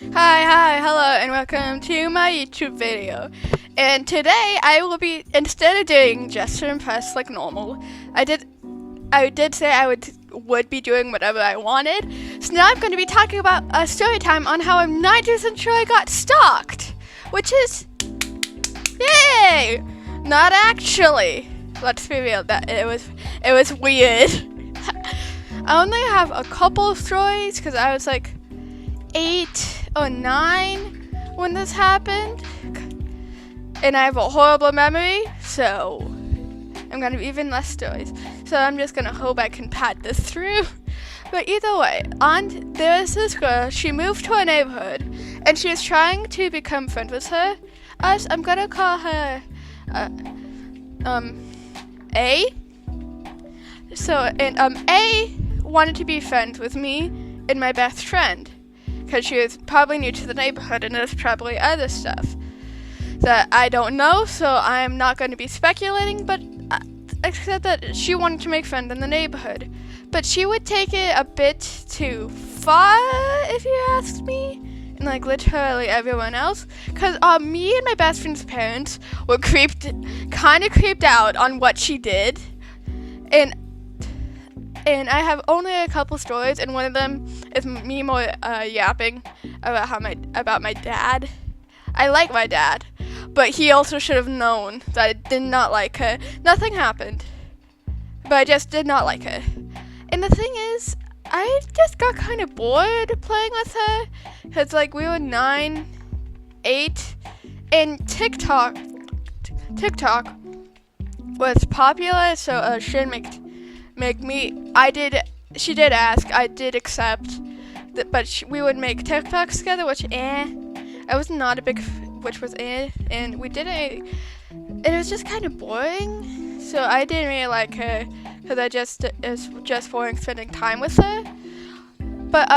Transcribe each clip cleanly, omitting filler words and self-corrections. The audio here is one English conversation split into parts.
Hi, hello, and welcome to my YouTube video. And today I will be, instead of doing just to impress like normal, I did say I would be doing whatever I wanted. So now I'm going to be talking about a story time on how I'm 90% sure I got stalked, which is, yay! Not actually. Let's be real, that it was weird. I only have a couple of stories because I was like 8 or 9 when this happened, and I have a horrible memory, so I'm gonna be even less stories. So I'm just gonna hope I can pat this through. But either way, there was this girl. She moved to our neighborhood, and she was trying to become friends with us. I'm gonna call her A. So A wanted to be friends with me and my best friend, because she was probably new to the neighborhood and there's probably other stuff that I don't know, so I'm not going to be speculating, but except that she wanted to make friends in the neighborhood. But she would take it a bit too far, if you ask me, and like literally everyone else, because me and my best friend's parents were kind of creeped out on what she did, and I have only a couple stories, and one of them is me more yapping about my dad. I like my dad, but he also should have known that I did not like her. Nothing happened, but I just did not like her. And the thing is, I just got kind of bored playing with her, because like we were 9, 8, and TikTok was popular, so she didn't make me. She did ask, I did accept that, but we would make TikToks together, which I was not a big, which was and we did it, and it was just kind of boring, so I didn't really like her, because it was just boring spending time with her. But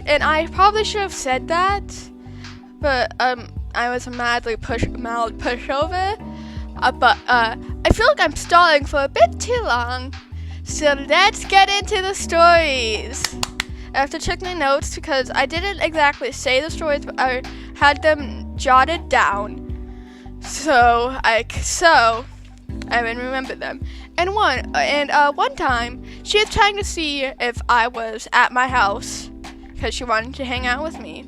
and I probably should have said that, but I was a mild pushover, but I feel like I'm stalling for a bit too long. So let's get into the stories. I have to check my notes because I didn't exactly say the stories, but I had them jotted down. So I would remember them. And one time she was trying to see if I was at my house because she wanted to hang out with me.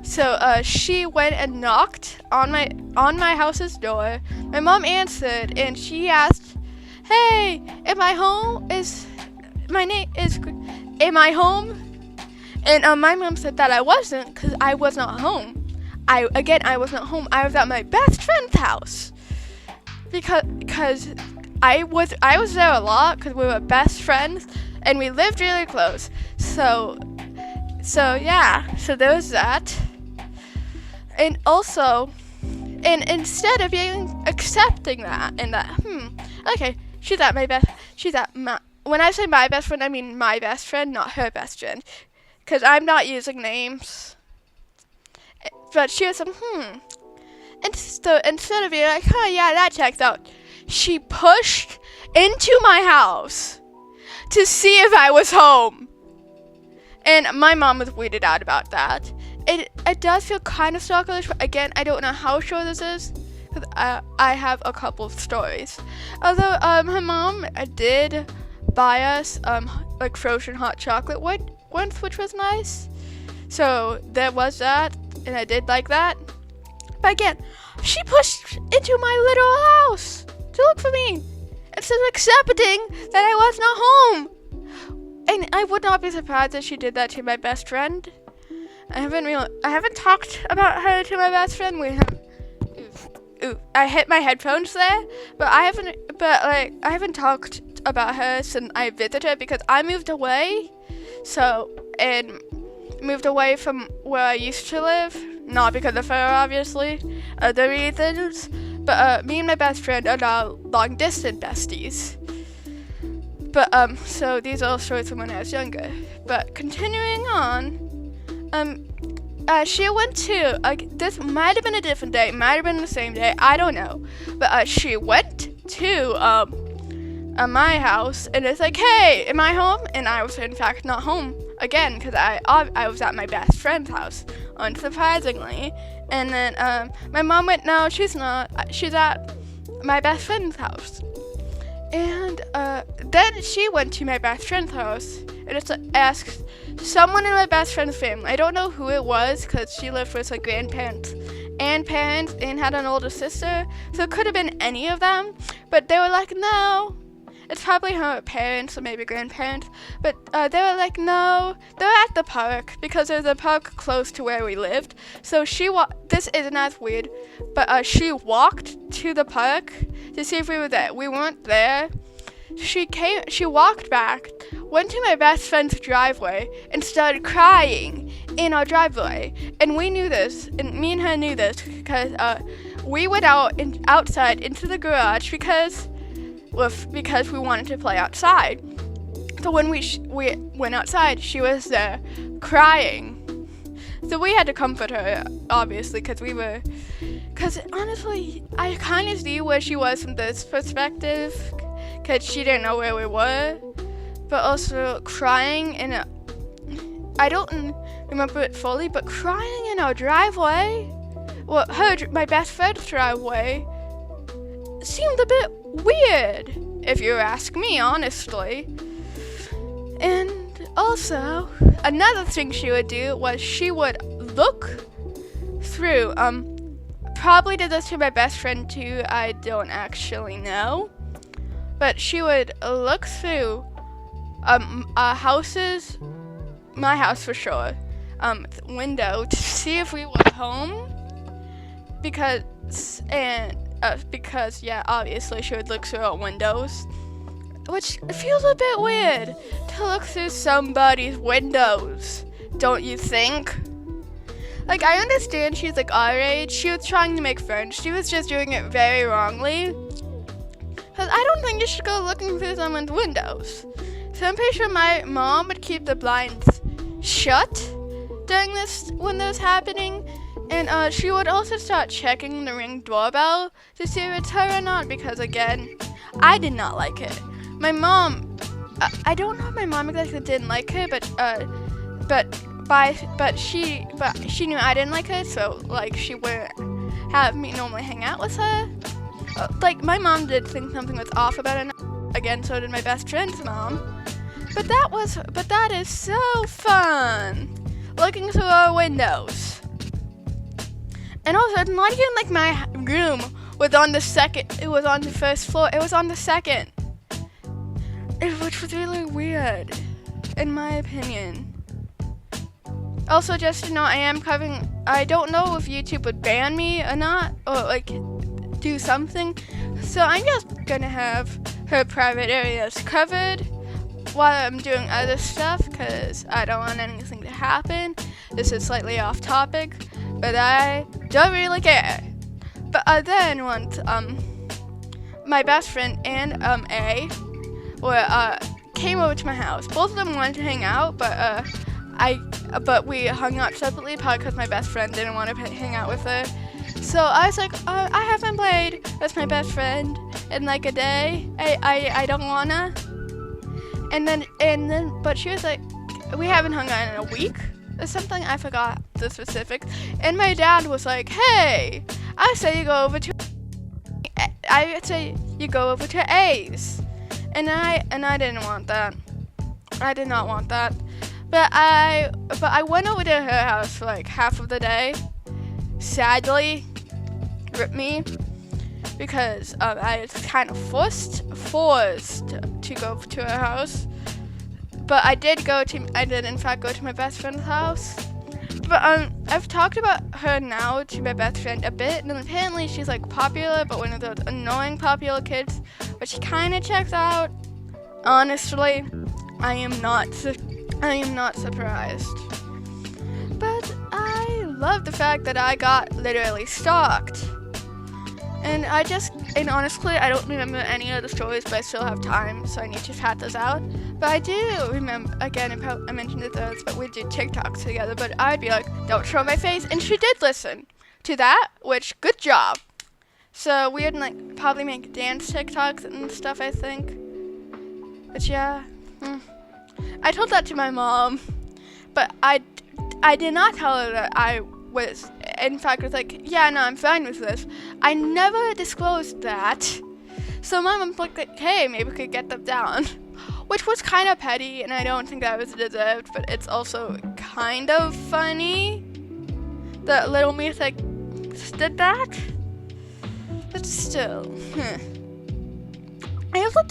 So she went and knocked on my house's door. My mom answered, and she asked, "Hey, am I home? Am I home?" And my mom said that I wasn't, because I was not home. I was not home. I was at my best friend's house, because I was there a lot, because we were best friends and we lived really close. So yeah. So there was that. And also, and instead of accepting that and that, okay. When I say my best friend, I mean my best friend, not her best friend, because I'm not using names. But she was and so instead of being like, "Oh yeah, that checks out," she pushed into my house to see if I was home. And my mom was weirded out about that. It does feel kind of stalkerish, but again, I don't know how sure this is, because I have a couple of stories. Although her mom did buy us like frozen hot chocolate once, which was nice. So there was that, and I did like that. But again, she pushed into my little house to look for me instead of accepting that I was not home. And I would not be surprised if she did that to my best friend. I haven't talked about her to my best friend. I hit my headphones there, but I haven't talked about her since I visited her, because I moved away. And moved away from where I used to live, not because of her, obviously, other reasons. But me and my best friend are now long distance besties. But so these are all stories from when I was younger. But continuing on, she went to, this might have been a different day, might have been the same day, I don't know. But she went to my house, and it's like, "Hey, am I home?" And I was in fact not home. again, because I was at my best friend's house, unsurprisingly. And then my mom went, no, she's not. She's at my best friend's house. And then she went to my best friend's house and just asked someone in my best friend's family. I don't know who it was because she lived with her grandparents and parents and had an older sister. So it could have been any of them. But they were like, no. It's probably her parents or maybe grandparents. But they were like, no. They're at the park because there's a park close to where we lived. So this isn't as weird. But she walked to the park to see if we were there. We weren't there. She walked back, went to my best friend's driveway, and started crying in our driveway. And we knew this, and me and her knew this, because we went outside into the garage because we wanted to play outside. So when we went outside, she was there crying. So we had to comfort her, obviously, because honestly, I kind of see where she was from this perspective, because she didn't know where we were, but also crying I don't remember it fully, but crying in our driveway, well, my best friend's driveway, seemed a bit weird, if you ask me, honestly. And also, another thing she would do was she would look through, probably did this to my best friend too, I don't actually know. But she would look through houses, my house for sure, window to see if we were home. Because yeah, obviously she would look through our windows, which feels a bit weird to look through somebody's windows, don't you think? Like, I understand she's like our age. She was trying to make friends. She was just doing it very wrongly. Because I don't think you should go looking through someone's windows. So I'm pretty sure my mom would keep the blinds shut during when this was happening. And she would also start checking the Ring doorbell to see if it's her or not. Because again, I did not like it. My mom, I don't know if my mom exactly didn't like her, but she knew I didn't like her, so like she wouldn't have me normally hang out with her. Like, my mom did think something was off about it. Again, so did my best friend's mom. But that is so fun, looking through our windows. And also, not even like my room was on the second. It was on the first floor. It was on the second, which was really weird, in my opinion. Also, just to know, I don't know if YouTube would ban me or not, or like do something. So I'm just gonna have her private areas covered while I'm doing other stuff, because I don't want anything to happen. This is slightly off topic, but I don't really care. But then once my best friend and A came over to my house. Both of them wanted to hang out, but we hung out separately, probably because my best friend didn't want to hang out with her. So I was like, I haven't played with my best friend in like a day. I don't wanna. And then, but she was like, we haven't hung out in a week or something. I forgot the specifics. And my dad was like, hey, I say you go over to A's. And I didn't want that. I did not want that. But I went over to her house for like half of the day. Sadly, rip me, because I was kind of forced to go to her house. But I did in fact go to my best friend's house. But I've talked about her now to my best friend a bit, and apparently she's like popular, but one of those annoying popular kids, which kind of checks out. Honestly, I am not surprised. But I love the fact that I got literally stalked. And honestly, I don't remember any of the stories, but I still have time, so I need to pat those out. But I do remember, again, I mentioned it those, but we did TikToks together, but I'd be like, don't show my face, and she did listen to that, which, good job. So we would like probably make dance TikToks and stuff, I think. But yeah, I told that to my mom, But I did not tell her that I was, in fact, was like, yeah, no, I'm fine with this. I never disclosed that. So my mom was like, hey, maybe we could get them down. Which was kind of petty, and I don't think that was deserved, but it's also kind of funny that little me did that. But still, I also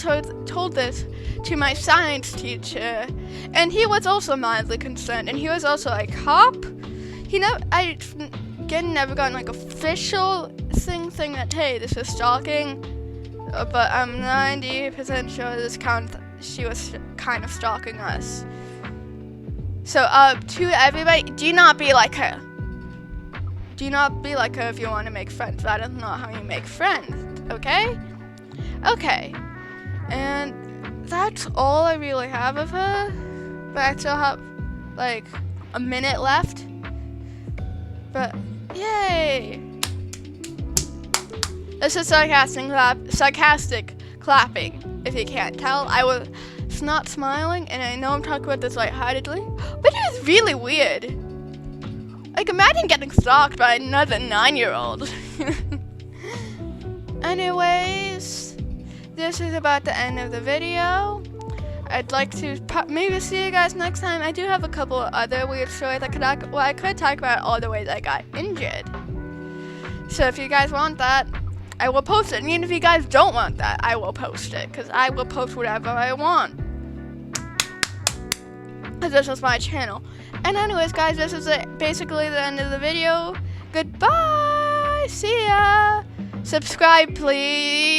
told this to my science teacher, and he was also mildly concerned, and he was also like, Hop? I never got like official thing saying that, hey, this is stalking, but I'm 90% sure she was kind of stalking us. So, to everybody, do not be like her. Do not be like her if you want to make friends. That is not how you make friends, okay? Okay. And that's all I really have of her. But I still have, like, a minute left. But, yay! This is sarcastic clapping, if you can't tell. I was not smiling, and I know I'm talking about this lightheartedly, but it was really weird. Like, imagine getting stalked by another 9-year-old. Anyways, this is about the end of the video. I'd like to maybe see you guys next time. I do have a couple of other weird stories I could talk about all the ways I got injured. So if you guys want that, I will post it. And even if you guys don't want that, I will post it. Because I will post whatever I want. Because this is my channel. And anyways, guys, this is basically the end of the video. Goodbye. See ya. Subscribe, please.